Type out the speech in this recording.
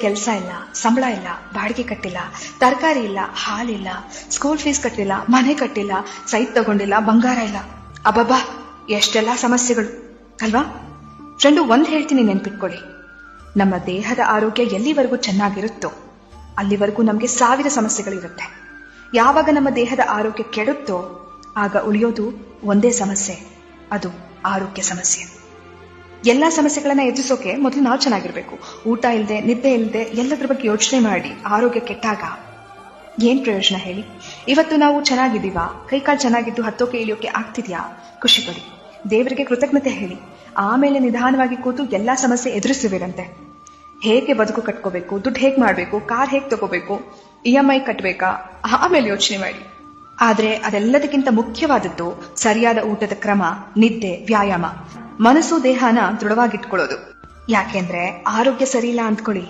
ಕೆಲಸ ಇಲ್ಲ, ಸಂಬಳ ಇಲ್ಲ, ಬಾಡಿಗೆ ಕಟ್ಟಿಲ್ಲ, ತರಕಾರಿ ಇಲ್ಲ, ಹಾಲಿಲ್ಲ, ಸ್ಕೂಲ್ ಫೀಸ್ ಕಟ್ಟಿಲ್ಲ, ಮನೆ ಕಟ್ಟಿಲ್ಲ, ಸೈಟ್ ತಗೊಂಡಿಲ್ಲ, ಬಂಗಾರ ಇಲ್ಲ. ಅಬ್ಬಬ್ಬಾ, ಎಷ್ಟೆಲ್ಲಾ ಸಮಸ್ಯೆಗಳು ಅಲ್ವಾ? ಫ್ರೆಂಡು, ಒಂದ್ ಹೇಳ್ತೀನಿ, ನೆನ್ಪಿಟ್ಕೊಳ್ಳಿ. ನಮ್ಮ ದೇಹದ ಆರೋಗ್ಯ ಎಲ್ಲಿವರೆಗೂ ಚೆನ್ನಾಗಿರುತ್ತೋ ಅಲ್ಲಿವರೆಗೂ ನಮ್ಗೆ 1000 ಸಮಸ್ಯೆಗಳಿರುತ್ತೆ. ಯಾವಾಗ ನಮ್ಮ ದೇಹದ ಆರೋಗ್ಯ ಕೆಡುತ್ತೋ ಆಗ ಉಳಿಯೋದು ಒಂದೇ ಸಮಸ್ಯೆ, ಅದು ಆರೋಗ್ಯ ಸಮಸ್ಯೆ. ಎಲ್ಲಾ ಸಮಸ್ಯೆಗಳನ್ನ ಎದುರಿಸೋಕೆ ಮೊದಲು ನಾವು ಚೆನ್ನಾಗಿರ್ಬೇಕು. ಊಟ ಇಲ್ಲದೆ, ನಿದ್ದೆ ಇಲ್ಲದೆ, ಎಲ್ಲದ್ರ ಬಗ್ಗೆ ಯೋಚನೆ ಮಾಡಿ ಆರೋಗ್ಯ ಕೆಟ್ಟಾಗ ಏನ್ ಪ್ರಯೋಜನ ಹೇಳಿ? ಇವತ್ತು ನಾವು ಚೆನ್ನಾಗಿದ್ದೀವಾ? ಕೈಕಾಲು ಚೆನ್ನಾಗಿದ್ದು ಹತ್ತೋಕೆ ಇಳಿಯೋಕೆ ಆಗ್ತಿದ್ಯಾ? ಖುಷಿ ಪಡಿ, ದೇವರಿಗೆ ಕೃತಜ್ಞತೆ ಹೇಳಿ. ಆಮೇಲೆ ನಿಧಾನವಾಗಿ ಕೂತು ಎಲ್ಲಾ ಸಮಸ್ಯೆ ಎದುರಿಸುವಿರಂತೆ. ಹೇಗೆ ಬದುಕು ಕಟ್ಕೋಬೇಕು, ದುಡ್ಡು ಹೇಗ್ ಮಾಡ್ಬೇಕು, ಕಾರ್ ಹೇಗ್ ತಗೋಬೇಕು, EMI ಕಟ್ಬೇಕಾ, ಆಮೇಲೆ ಯೋಚನೆ ಮಾಡಿ. ಆದ್ರೆ ಅದೆಲ್ಲದಕ್ಕಿಂತ ಮುಖ್ಯವಾದದ್ದು ಸರಿಯಾದ ಊಟದ ಕ್ರಮ, ನಿದ್ದೆ, ವ್ಯಾಯಾಮ, ಮನಸ್ಸು ದೇಹನ ದೃಢವಾಗಿಟ್ಕೊಳ್ಳೋದು. ಯಾಕೆಂದ್ರೆ ಆರೋಗ್ಯ ಸರಿ ಇಲ್ಲ ಅಂದ್ಕೊಳ್ಳಿ,